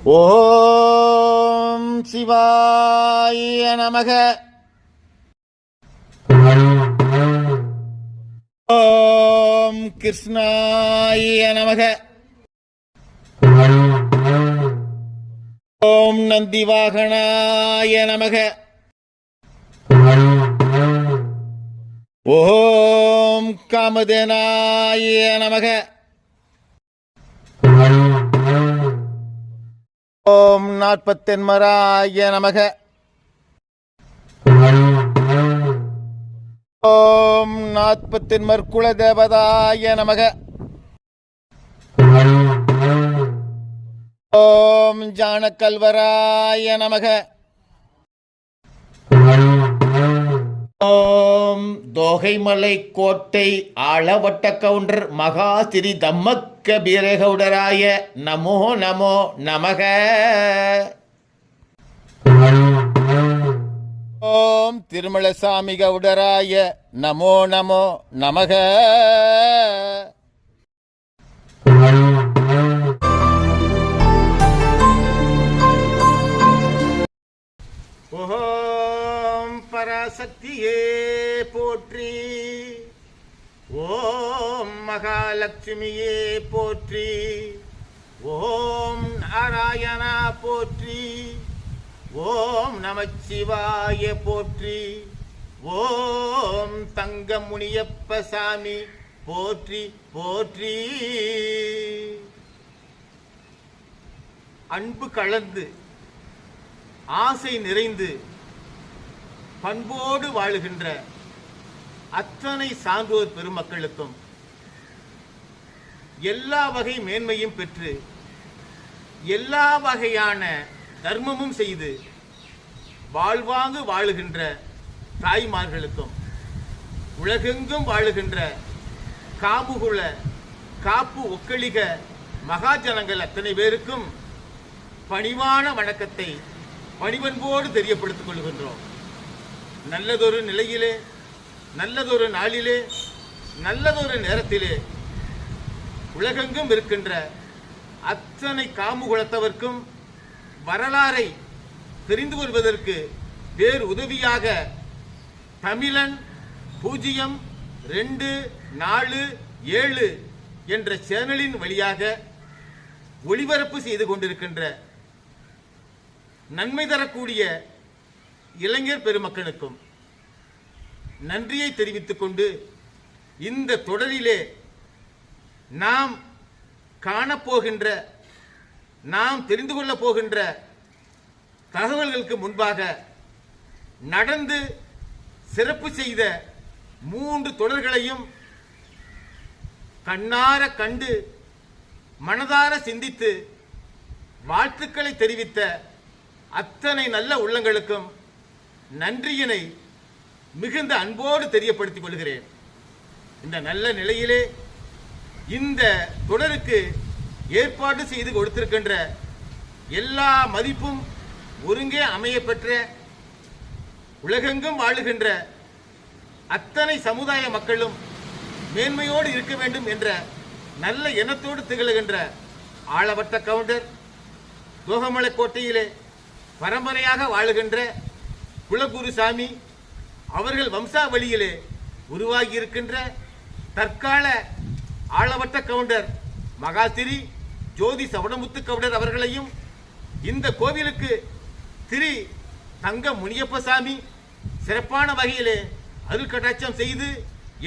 ஓம் சிவாய நமக. ஓம் கிருஷ்ணாய நமக. ஓம் நந்திவாகனாய நமக. ஓம் காமதேனாய நமக. ஓம் நாற்பத்தென்மராய நமக. ஓம் நாற்பத்தென்மர் குலதேவதாய நமக. ஓம் ஜானக்கல்வராய நமக. ஓம் தோகைமலை கோட்டை ஆளவட்ட கவுண்டர் மகா ஸ்ரீ தம்மக்க பீரகவுடராய நமோ நமோ நமக. ஓம் திருமலசாமி கவுடராய நமோ நமோ நமக. ஓம் பராசக்தியே போற்றி. ஓம் மகாலட்சுமியே போற்றி. ஓம் நாராயணா போற்றி. ஓம் நமச்சிவாய போற்றி. ஓம் தங்கமுனியப்ப சாமி போற்றி போற்றி. அன்பு கலந்து ஆசை நிறைந்து பண்போடு வாழுகின்ற அத்தனை சான்றோர் பெருமக்களுக்கும் எல்லா வகை மேன்மையும் பெற்று எல்லா வகையான தர்மமும் செய்து வாழ்வாங்கு வாழுகின்ற தாய்மார்களுக்கும் உலகெங்கும் வாழுகின்ற காமுகுல காப்பு ஒக்களிக மகாஜனங்கள் அத்தனை பேருக்கும் பணிவான வணக்கத்தை பணிவன்போடு தெரியப்படுத்திக் கொள்கின்றோம். நல்லதொரு நிலையிலே, நல்லதொரு நாளிலே, நல்லதொரு நேரத்திலே உலகெங்கும் இருக்கின்ற அத்தனை காமுகுலத்தவர்க்கும் வரலாறை தெரிந்து கொள்வதற்கு வேறு உதவியாக தமிழன் 02447 என்ற சேனலின் வழியாக ஒளிபரப்பு செய்து கொண்டிருக்கின்ற நன்மை தரக்கூடிய இளைஞர் பெருமக்களுக்கும் நன்றியை தெரிவித்துக் கொண்டு இந்த தொடரிலே நாம் காணப்போகின்ற, நாம் தெரிந்து கொள்ளப் போகின்ற தகவல்களுக்கு முன்பாக நடந்து சிறப்பு செய்த 3 தொடர்களையும் கண்ணார கண்டு மனதார சிந்தித்து வாழ்த்துக்களை தெரிவித்த அத்தனை நல்ல உள்ளங்களுக்கும் நன்றியினை மிகுந்த அன்போடு தெரியப்படுத்திக் கொள்கிறேன். இந்த நல்ல நிலையிலே இந்த தொடருக்கு ஏற்பாடு செய்து கொடுத்திருக்கின்ற எல்லா மதிப்பும் ஒருங்கே அமைய பெற்ற உலகெங்கும் வாழுகின்ற அத்தனை சமுதாய மக்களும் மேன்மையோடு இருக்க வேண்டும் என்ற நல்ல எண்ணத்தோடு திகழ்கின்ற ஆளவட்ட கவுண்டர் தோகமலை கோட்டையிலே பரம்பரையாக வாழுகின்ற குலகுருசாமி அவர்கள் வம்சாவளியிலே உருவாகி இருக்கின்ற தற்கால ஆளவட்ட கவுண்டர் மகாதிரி ஜோதி சவணமுத்து கவுண்டர் அவர்களையும் இந்த கோவிலுக்கு திரு தங்க முனியப்பசாமி சிறப்பான வகையிலே அருள் கடாட்சம் செய்து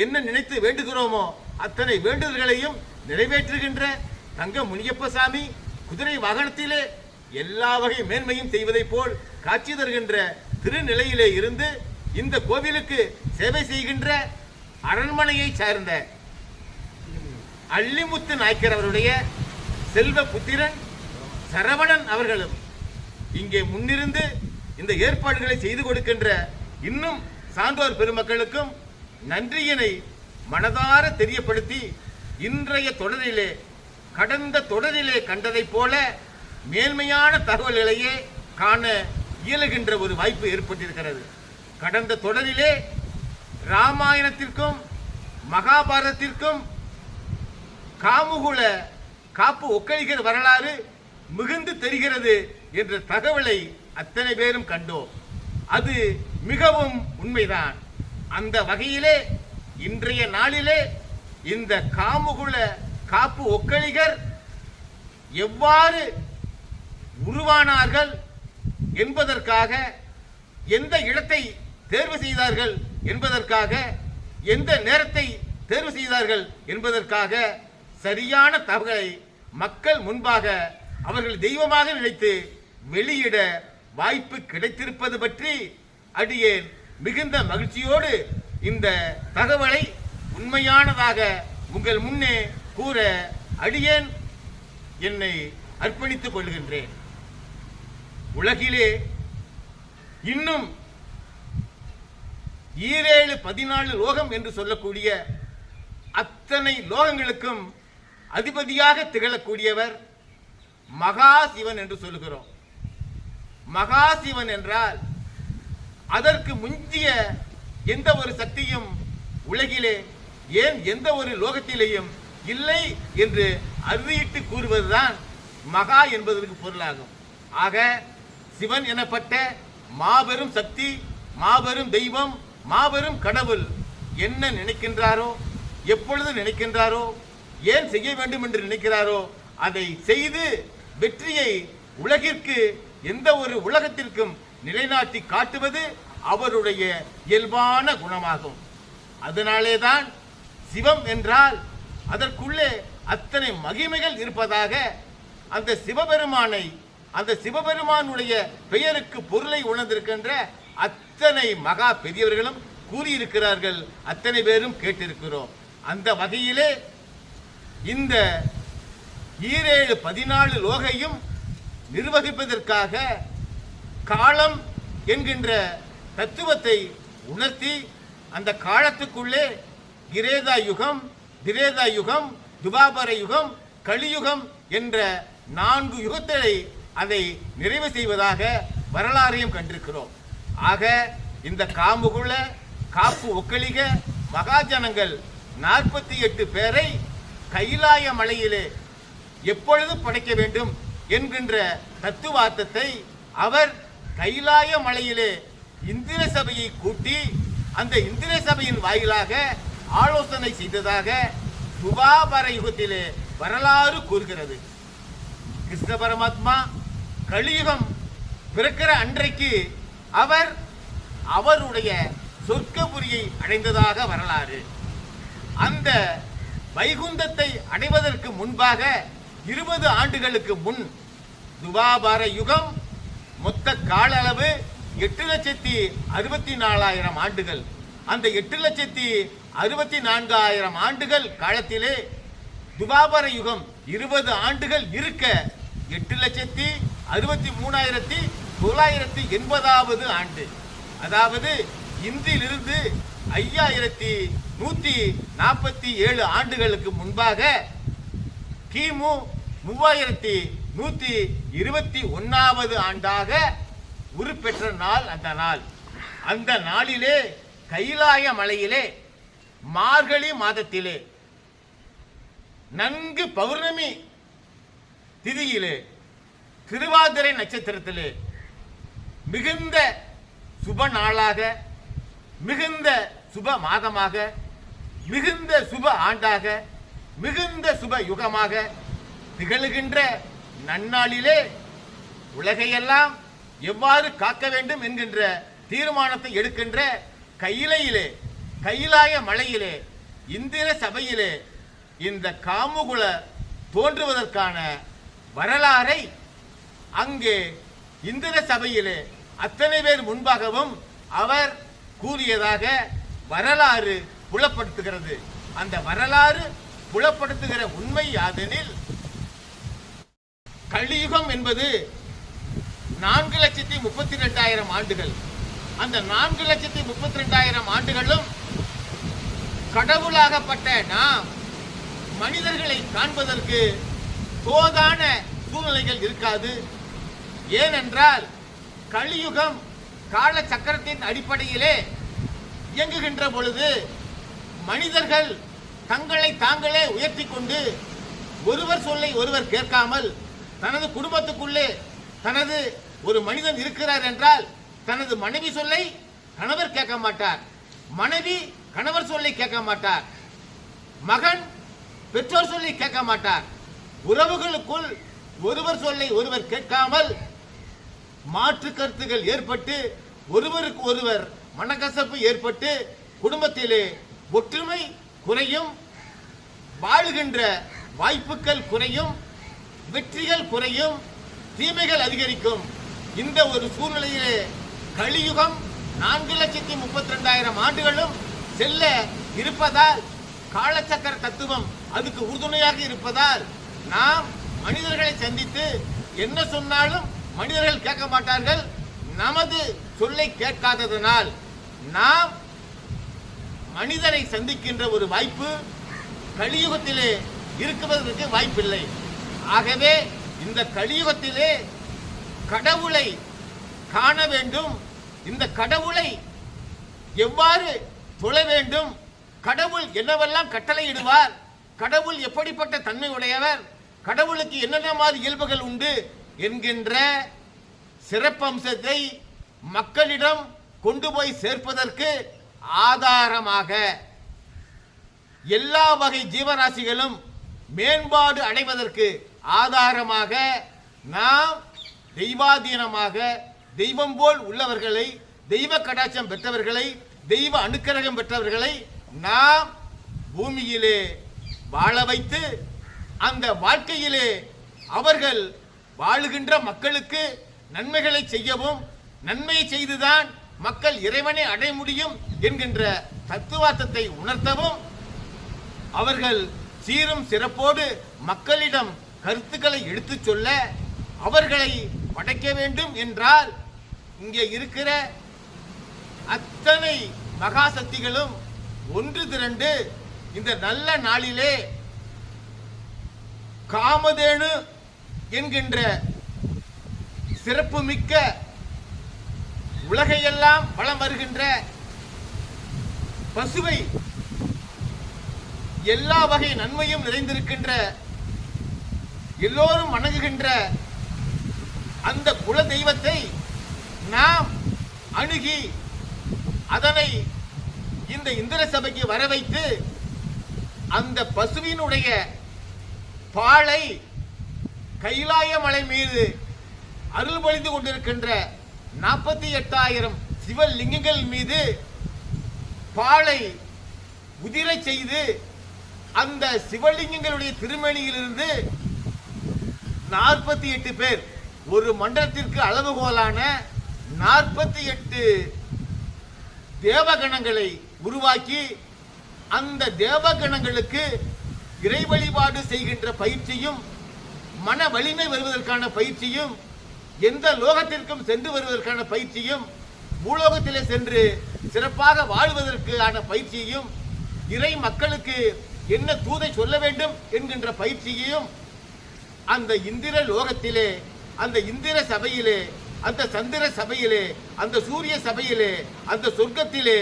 என்ன நினைத்து வேண்டுகிறோமோ அத்தனை வேண்டுதல்களையும் நிறைவேற்றுகின்ற தங்க முனியப்பசாமி குதிரை வாகனத்திலே எல்லா வகை மேன்மையும் செய்வதை போல் காட்சி தருகின்ற திருநிலையிலே இருந்து இந்த கோவிலுக்கு சேவை செய்கின்ற அரண்மனையை சார்ந்த அள்ளிமுத்து நாயக்கர் அவருடைய செல்வ புத்திரன் சரவணன் அவர்களும் இங்கே முன்னிருந்து இந்த ஏற்பாடுகளை செய்து கொடுக்கின்ற இன்னும் சான்றோர் பெருமக்களுக்கும் நன்றியினை மனதார தெரியப்படுத்தி இன்றைய தொடரிலே கடந்த தொடரிலே கண்டதை போல மேன்மையான தகவல்களையே காண இயலுகின்ற ஒரு வாய்ப்பு ஏற்பட்டிருக்கிறது. கடந்த தொடரிலே ராமாயணத்திற்கும் மகாபாரதத்திற்கும் காமுகுல காப்பு ஒக்களிக்கிற வரலாறு மிகுந்து தெரிகிறது என்ற தகவலை அத்தனை பேரும் கண்டோம். அது மிகவும் உண்மைதான். அந்த வகையிலே இன்றைய நாளிலே இந்த காமுகுல காப்பு ஒக்கலிகர் எவ்வாறு உருவானார்கள் என்பதற்காக, எந்த இடத்தை தேர்வு செய்தார்கள் என்பதற்காக, எந்த நேரத்தை தேர்வு செய்தார்கள் என்பதற்காக சரியான தகவலை மக்கள் முன்பாக அவர்கள் தெய்வமாக நினைத்து வெளியிட வாய்ப்பு கிடைத்திருப்பது பற்றி அடியேன் மிகுந்த மகிழ்ச்சியோடு இந்த தகவலை உண்மையானதாக உங்கள் முன்னே கூற அடியேன் என்னை அர்ப்பணித்துக் கொள்கின்றேன். உலகிலே இன்னும் 14 லோகம் என்று சொல்லக்கூடிய அத்தனை லோகங்களுக்கும் அதிபதியாக திகழக்கூடியவர் மகா சிவன் என்று சொல்லுகிறோம். மகா சிவன் என்றால் அதற்கு முந்திய எந்த ஒரு சக்தியும் உலகிலே, ஏன் எந்த ஒரு லோகத்திலேயும் இல்லை என்று அறுதியிட்டு கூறுவதுதான் மகா என்பதற்கு பொருளாகும். ஆக சிவன் எனப்பட்ட மாபெரும் சக்தி, மாபெரும் தெய்வம், மாபெரும் கடவுள் என்ன நினைக்கின்றாரோ, எப்பொழுது நினைக்கின்றாரோ, ஏன் செய்ய வேண்டும் என்று நினைக்கிறாரோ அதை செய்து வெற்றியை உலகிற்கு, எந்த ஒரு உலகத்திற்கும் நிலைநாட்டி காட்டுவது அவருடைய இயல்பான குணமாகும். அதனாலேதான் சிவம் என்றால் அதற்குள்ளே அத்தனை மகிமைகள் இருப்பதாக அந்த சிவபெருமானை, அந்த சிவபெருமானுடைய பெயருக்கு பொருளை உணர்ந்திருக்கின்ற அத்தனை மகா பெரியவர்களும் கூறியிருக்கிறார்கள். அத்தனை பேரும் கேட்டிருக்கிறோம். அந்த வகையிலே இந்த 14 லோகையும் நிர்வகிப்பதற்காக காலம் என்கின்ற தத்துவத்தை உணர்த்தி அந்த காலத்துக்குள்ளே கிரேதா யுகம், திரேதா யுகம், துபாபர யுகம், கலியுகம் என்ற 4 யுகத்தை அதை நிறைவு செய்வதாக வரலாறையும் கண்டிருக்கிறோம். ஆக இந்த காமுகுல காப்பு ஒக்கலிக மகாஜனங்கள் 48 பேரை கைலாய மலையிலே எப்பொழுது படைக்க வேண்டும் என்கின்ற தத்துவார்த்தத்தை அவர் கைலாய மலையிலே இந்திர சபையை கூட்டி அந்த இந்திர சபையின் வாயிலாக ஆலோசனை செய்ததாக துபாபர யுகத்திலே வரலாறு கூறுகிறது. கிருஷ்ண பரமாத்மா கலியுகம் பிறக்கிற அன்றைக்கு அவர் அவருடைய சொர்க்கபுரியை அடைந்ததாக வரலாறு. அந்த வைகுந்தத்தை அடைவதற்கு முன்பாக 20 ஆண்டுகளுக்கு முன் துபாபர யுகம் மொத்த கால அளவு 8,64,000 ஆண்டுகள். அந்த 8,64,000 ஆண்டுகள் காலத்திலே துபாபர யுகம் 20 ஆண்டுகள் இருக்க 8,63,980வது ஆண்டு, அதாவது இன்றிலிருந்து 5,147 ஆண்டுகளுக்கு முன்பாக கிமு 3,121வது ஆண்டாக உருப்பெற்ற நாள் அந்த நாள். அந்த நாளிலே கைலாய மலையிலே மார்கழி மாதத்திலே நன்கு பௌர்ணமி திதியிலே திருவாதிரை நட்சத்திரத்திலே மிகுந்த சுப நாளாக, மிகுந்த சுப மாதமாக, மிகுந்த சுப ஆண்டாக, மிகுந்த சுப யுகமாக திகழ்கின்ற நன்னாளிலே உலகையெல்லாம் எவ்வாறு காக்க வேண்டும் என்கின்ற தீர்மானத்தை எடுக்கின்ற கையிலையிலே, கைலாய மலையிலே, இந்திர சபையிலே இந்த காமுகுல தோன்றுவதற்கான வரலாறை அங்கே இந்திர சபையிலே அத்தனை பேர் முன்பாகவும் அவர் கூறியதாக வரலாறு புலப்படுத்துகிறது. அந்த வரலாறு புலப்படுத்துகிற உண்மை யாதெனில், கலியுகம் என்பது 4,32,000 ஆண்டுகள். அந்த 4,32,000 ஆண்டுகளும் கடவுளாகப்பட்ட நாம் மனிதர்களை காண்பதற்கு தோதான சூழ்நிலைகள் இருக்காது. ஏனென்றால் கலியுகம் கால சக்கரத்தின் அடிப்படையிலே இயங்குகின்ற பொழுது மனிதர்கள் தங்களை தாங்களே உயர்த்தி கொண்டு ஒருவர் சொல்லை ஒருவர் கேட்காமல் தனது குடும்பத்துக்குள்ளே தனது ஒரு மனிதன் இருக்கிறார் என்றால் தனது மனைவி சொல்லை கணவர் கேட்க மாட்டார், மனைவி கணவர் சொல்லை கேட்க மாட்டார், மகன் பெற்றோர் சொல்லை கேட்க மாட்டார். உறவுகளுக்குள் ஒருவர் சொல்லை ஒருவர் கேட்காமல் மாற்று கருத்துகள் ஏற்பட்டு ஒருவருக்கு ஒருவர் மனக்கசப்பு ஏற்பட்டு குடும்பத்திலே ஒற்றுமை குறையும், வாழுகின்ற வாய்ப்புகள் குறையும், வெற்றிகள் குறையும், தீமைகள் அதிகரிக்கும். இந்த ஒரு சூழ்நிலையிலே கலியுகம் 4,32,000 ஆண்டுகளும் செல்ல இருப்பதால் காலச்சக்கர தத்துவம் அதுக்கு உறுதுணையாக இருப்பதால் நாம் மனிதர்களை சந்தித்து என்ன சொன்னாலும் மனிதர்கள் கேட்க மாட்டார்கள். நமது சொல்லை கேட்காததனால் நாம் மனிதரை சந்திக்கின்ற ஒரு வாய்ப்பு கலியுகத்திலே இருக்குவதற்கு வாய்ப்பில்லை. ஆகவே இந்த கலியுகத்திலே கடவுளை காண வேண்டும், இந்த கடவுளை எவ்வாறு தொழ வேண்டும், கடவுள் என்னவெல்லாம் கட்டளையிடுவார், கடவுள் எப்படிப்பட்ட தன்மை உடையவர், கடவுளுக்கு என்னென்ன மாதிரி இயல்புகள் உண்டு என்கின்ற சிறப்பம்சத்தை மக்களிடம் கொண்டு போய் சேர்ப்பதற்கு ஆதாரமாக எல்லா வகை ஜீவராசிகளும் மேம்பாடு அடைவதற்கு ஆதாரமாக நாம் தெய்வாதீனமாக தெய்வம் போல் உள்ளவர்களை, தெய்வ கடாட்சம் பெற்றவர்களை, தெய்வ அனுக்கிரகம் பெற்றவர்களை நாம் பூமியிலே வாழ வைத்து அந்த வாழ்க்கையிலே அவர்கள் வாழுகின்ற மக்களுக்கு நன்மைகளை செய்யவும், நன்மையை செய்துதான் மக்கள் இறைவனை அடைய முடியும் என்கின்ற தத்துவார்த்தத்தை உணர்த்தவும், அவர்கள் சீரும் சிறப்போடு மக்களிடம் கருத்துக்களை எடுத்துச் சொல்ல அவர்களை படைக்க வேண்டும் என்றால் இங்கே இருக்கிற அத்தனை மகா சக்திகளும் ஒன்று திரண்டு இந்த நல்ல நாளிலே காமதேனு என்கின்ற சிறப்புமிக்க உலகையெல்லாம் வலம் வருகின்ற பசுவை எல்லா வகை நன்மையும் நிறைந்திருக்கின்ற எல்லோரும் வணங்குகின்ற அந்த குல தெய்வத்தை நாம் அணுகி அதனை இந்த இந்திர சபைக்கு வர வைத்து அந்த பசுவினுடைய பாலை கைலாய மலை மீது அருள் பொழிந்து கொண்டிருக்கின்ற 48,000 சிவலிங்கங்கள் மீது பாலை உதிர செய்து அந்த சிவலிங்கங்களுடைய திருமணியிலிருந்து 48 பேர், ஒரு மண்டலத்திற்கு அளவுகோலான 48 தேவகணங்களை உருவாக்கி அந்த தேவகணங்களுக்கு இறை வழிபாடு செய்கின்ற பயிற்சியும், மன வலிமை வருவதற்கான பயிற்சியும், எந்த லோகத்திற்கும் சென்று வருவதற்கான பயிற்சியும், பூலோகத்திலே சென்று சிறப்பாக வாழ்வதற்கான பயிற்சியையும், இறை மக்களுக்கு என்ன தூதை சொல்ல வேண்டும் என்கின்ற பயிற்சியையும் அந்த இந்திர லோகத்திலே, அந்த இந்திர சபையிலே, அந்த சந்திர சபையிலே, அந்த சூரிய சபையிலே, அந்த சொர்க்கத்திலே,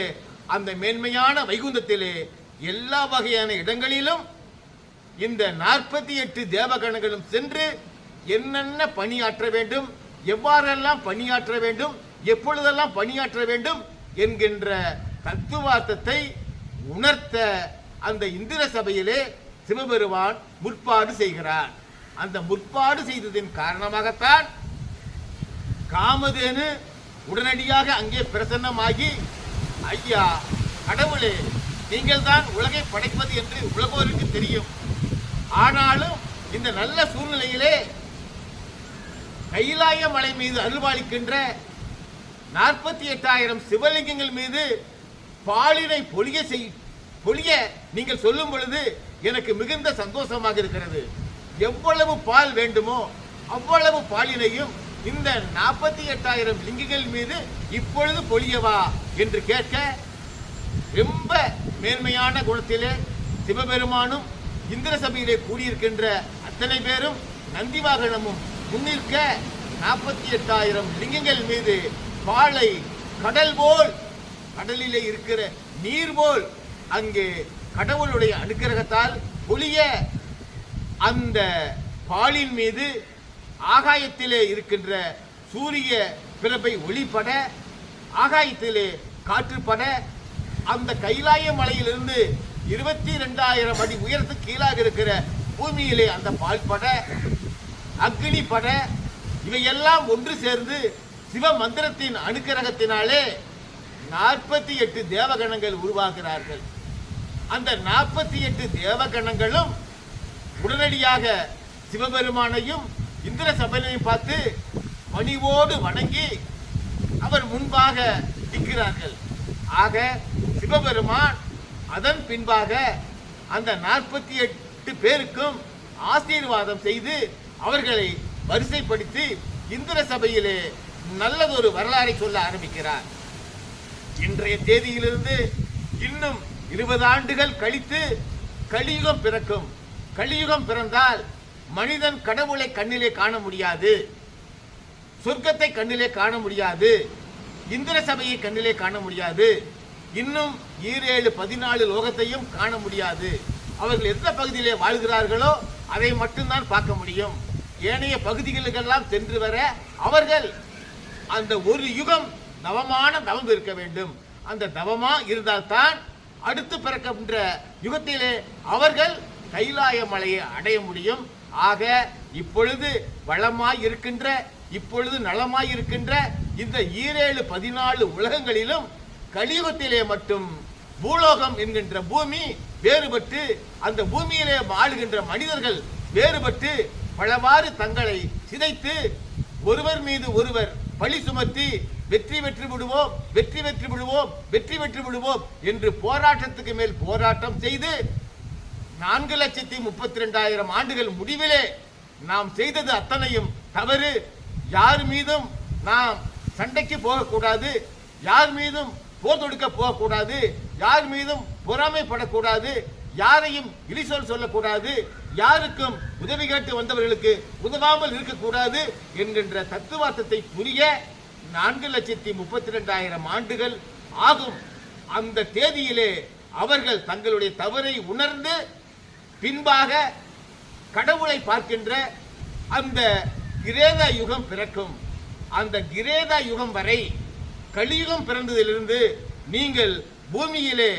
அந்த மேன்மையான வைகுந்தத்திலே எல்லா வகையான இடங்களிலும் இந்த 48 தேவகணங்களும் சென்று என்னென்ன பணியாற்ற வேண்டும், எவ்வாறெல்லாம் பணியாற்ற வேண்டும், எப்பொழுதெல்லாம் பணியாற்ற வேண்டும் என்கின்ற தத்துவார்த்தத்தை உணர்த்த அந்த இந்திர சபையிலே சிவபெருமான் முற்பாடு செய்கிறார். அந்த முற்பாடு செய்ததின் காரணமாகத்தான் காமதேனு உடனடியாக அங்கே பிரசன்னமாகி, ஐயா கடவுளே, நீங்கள் தான் உலகை படைப்பது என்று உலகோருக்கு தெரியும். ஆனாலும் இந்த நல்ல சூழ்நிலையிலே கைலாய மலை மீது அருள்பாலிக்கின்ற 48,000 சிவலிங்கங்கள் மீது பாலினை பொழிய நீங்கள் சொல்லும் பொழுது எனக்கு மிகுந்த சந்தோஷமாக இருக்கிறது. எவ்வளவு பால் வேண்டுமோ அவ்வளவு பாலினையும் இந்த 48,000 லிங்கங்கள் மீது இப்பொழுது பொழியவா என்று கேட்க, ரொம்ப மேன்மையான குணத்திலே சிவபெருமானும் இந்திர சபையிலே கூடியிருக்கின்ற அத்தனை பேரும் நந்தி வாகனமும் முன்னிற்க 48,000 லிங்கங்கள் மீது பாலை கடல் போல், கடலிலே இருக்கிற நீர் போல் அங்கே கடவுளுடைய அனுக்கிரகத்தால் பொழிய அந்த பாலின் மீது ஆகாயத்திலே இருக்கின்ற சூரிய பிறப்பை ஒளிப்பட, ஆகாயத்திலே காற்றுப்பட, அந்த கைலாய மலையிலிருந்து 22,000 அடி உயரத்துக்கு கீழாக இருக்கிற பூமியிலே அந்த பால் பட, அக்னி பட, இவையெல்லாம் ஒன்று சேர்ந்து சிவ மந்திரத்தின் அனுக்கிரகத்தினாலே 48 தேவகணங்கள் உருவாகிறார்கள். அந்த 48 தேவகணங்களும் உடனடியாக சிவபெருமானையும் இந்திர சபையையும் பார்த்து பணிவோடு வணங்கி அவர் முன்பாக நிற்கிறார்கள். ஆக சிவபெருமான் அதன் பின்பாக அந்த 48 பேருக்கும் ஆசீர்வாதம் செய்து அவர்களை வரிசைப்படுத்தி இந்திர சபையிலே நல்லதொரு வரலாறை சொல்ல ஆரம்பிக்கிறார். இன்றைய தேதியிலிருந்து இன்னும் 20 ஆண்டுகள் கழித்து கலியுகம் பிறக்கும். கலியுகம் பிறந்தால் மனிதன் கடவுளை கண்ணிலே காண முடியாது, சொர்க்கத்தை கண்ணிலே காண முடியாது, இந்திர சபையை கண்ணிலே காண முடியாது, இன்னும் 14 லோகத்தையும் காண முடியாது. அவர்கள் எந்த பகுதியிலே வாழ்கிறார்களோ அதை மட்டும்தான் பார்க்க முடியும். ஏனைய பகுதிகளுக்கெல்லாம் சென்று வர அவர்கள் அந்த ஒரு யுகம் தவமான தவம் இருக்க வேண்டும். அந்த தவமா இருந்தால்தான் அடுத்து பிறக்கின்ற யுகத்திலே அவர்கள் கைலாய மலையை அடைய முடியும். ஆக இப்பொழுது வளமாய் இருக்கின்ற, இப்பொழுது நலமாய் இருக்கின்ற இந்த 14 உலகங்களிலும் கலியுகத்திலே மட்டும் பூலோகம் என்கின்ற பூமி வேறுபட்டு, அந்த பூமியிலே ஆளுகின்ற மனிதர்கள் வேறுபட்டு பலவாறு தங்களை சிதைத்து ஒருவர் மீது ஒருவர் பழி சுமத்தி வெற்றி பெற்று விடுவோம், வெற்றி பெற்று விடுவோம், வெற்றி பெற்று விடுவோம் என்று போராட்டத்துக்கு மேல் போராட்டம் செய்து 4,32,000 ஆண்டுகள் முடிவிலே நாம் செய்தது அத்தனையும் தவறு. யார் மீதும் நாம் சண்டைக்கு போகக்கூடாது, யார் மீதும் போர் தொடுக்க போகக்கூடாது, யார் மீதும் பொறாமைப்படக்கூடாது, யாரையும் இழிசொல் சொல்லக்கூடாது, யாருக்கும் உதவி கேட்டு வந்தவர்களுக்கு உதவாமல் இருக்கக்கூடாது என்கின்ற தத்துவார்த்தத்தை புரிய 4,32,000 ஆண்டுகள் ஆகும். அந்த தேதியிலே அவர்கள் தங்களுடைய தவறை உணர்ந்து பின்பாக கடவுளை பார்க்கின்ற அந்த கிரேத யுகம் பிறக்கும். அந்த கிரேத யுகம் வரை கலியுகம் பிறந்ததிலிருந்து நீங்கள் பூமியிலே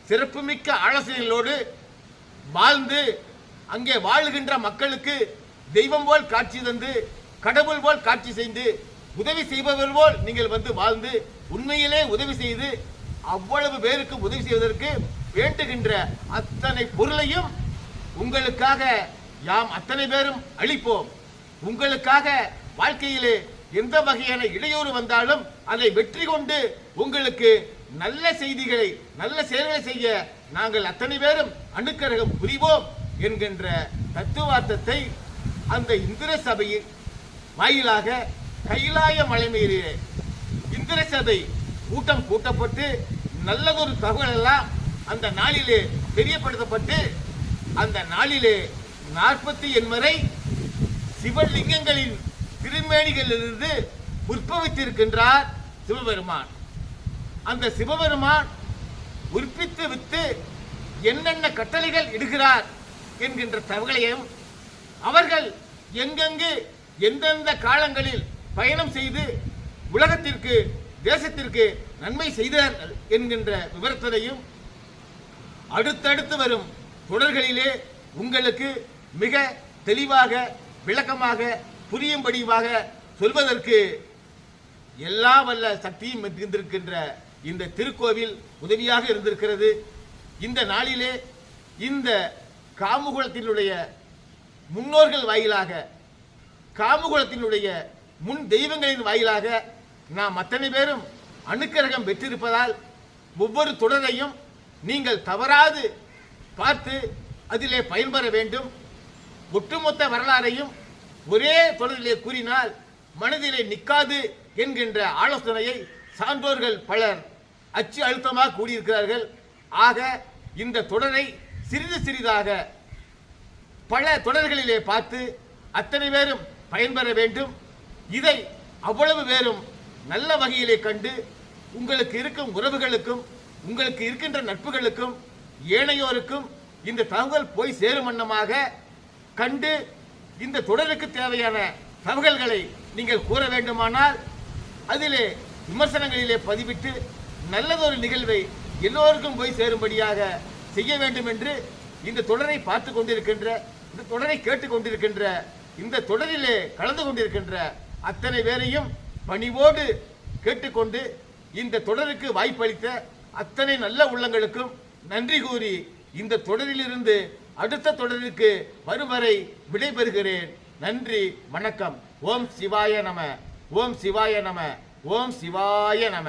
சிறப்புமிக்க ஆலோசனைகளோடு வாழ்ந்து அங்கே வாழுகின்ற மக்களுக்கு தெய்வம் போல் காட்சி தந்து, கடவுள் போல் காட்சி செய்து, உதவி செய்பவர் போல் நீங்கள் வந்து வாழ்ந்து உண்மையிலே உதவி செய்து அவ்வளவு பேருக்கு உதவி செய்வதற்கு வேண்டுகின்ற அத்தனை பொருளையும் உங்களுக்காக யாம் அத்தனை பேரும் அளிப்போம். உங்களுக்காக வாழ்க்கையிலே எந்த வகையான இடையூறு வந்தாலும் அதை வெற்றி கொண்டு உங்களுக்கு நல்ல செய்திகளை, நல்ல செயல்களை செய்ய நாங்கள் அத்தனை பேரும் அனுக்கிரகம் புரிவோம் என்கின்ற தத்துவார்த்தத்தை அந்த இந்திர சபையின் வாயிலாக கைலாய மலை மீறிலே இந்திர சபை கூட்டம் கூட்டப்பட்டு நல்லதொரு தகவல் எல்லாம் அந்த நாளிலே தெரியப்படுத்தப்பட்டு அந்த நாளிலே 48 சிவலிங்கங்களின் திருமேனிகளிலிருந்து உற்பவித்திருக்கின்றார் சிவபெருமான். அந்த சிவபெருமான் உற்பத்தி வித்து என்னென்ன கட்டளைகள் இடுகிறார் என்கின்ற தகவலையும் அவர்கள் எங்கெங்கு எந்தெந்த காலங்களில் பயணம் செய்து உலகத்திற்கு தேசத்திற்கு நன்மை செய்தார்கள் என்கின்ற விவரத்தையும் அடுத்தடுத்து வரும் தொடர்களிலே உங்களுக்கு மிக தெளிவாக விளக்கமாக புரியும்படியாக சொல்வதற்கு எல்லா வல்ல சக்தியும் இருந்திருக்கின்ற இந்த திருக்கோவில் உதவியாக இருந்திருக்கிறது. இந்த நாளிலே இந்த காமுகுலத்தினுடைய முன்னோர்கள் வாயிலாக, காமுகுலத்தினுடைய முன் தெய்வங்களின் வாயிலாக நாம் அத்தனை பேரும் அனுக்கிரகம் பெற்றிருப்பதால் ஒவ்வொரு தொடரையும் நீங்கள் தவறாது பார்த்து அதிலே பயன்பெற வேண்டும். ஒட்டுமொத்த வரலாறையும் ஒரே தொடரிலே கூறினால் மனதிலே நிற்காது என்கின்ற ஆலோசனையை சான்றோர்கள் பலர் அச்சு அழுத்தமாக கூறியிருக்கிறார்கள். ஆக இந்த தொடரை சிறிது சிறிதாக பல தொடர்களிலே பார்த்து அத்தனை பேரும் பயன்பெற வேண்டும். இதை அவ்வளவு பேரும் நல்ல வகையிலே கண்டு உங்களுக்கு இருக்கும் உறவுகளுக்கும் உங்களுக்கு இருக்கின்ற நட்புகளுக்கும் ஏனையோருக்கும் இந்த தகவல் போய் சேரும் வண்ணமாக கண்டு இந்த தொடருக்கு தேவையான தகவல்களை நீங்கள் கூற வேண்டுமானால் அதிலே விமர்சனங்களிலே பதிவிட்டு நல்லதொரு நிகழ்வை எல்லோருக்கும் போய் சேரும்படியாக செய்ய வேண்டும் என்று இந்த தொடரை பார்த்து கொண்டிருக்கின்ற, இந்த தொடரை கேட்டுக் கொண்டிருக்கின்ற, இந்த தொடரிலே கலந்து கொண்டிருக்கின்ற அத்தனை பேரையும் பணிவோடு கேட்டுக்கொண்டு இந்த தொடருக்கு வாய்ப்பளித்த அத்தனை நல்ல உள்ளங்களுக்கும் நன்றி கூறி இந்த தொடரிலிருந்து அடுத்த தொடருக்கு வரும் வரை விடைபெறுகிறேன். நன்றி, வணக்கம். ஓம் சிவாய நம, ஓம் சிவாய நம, ஓம் சிவாய நம.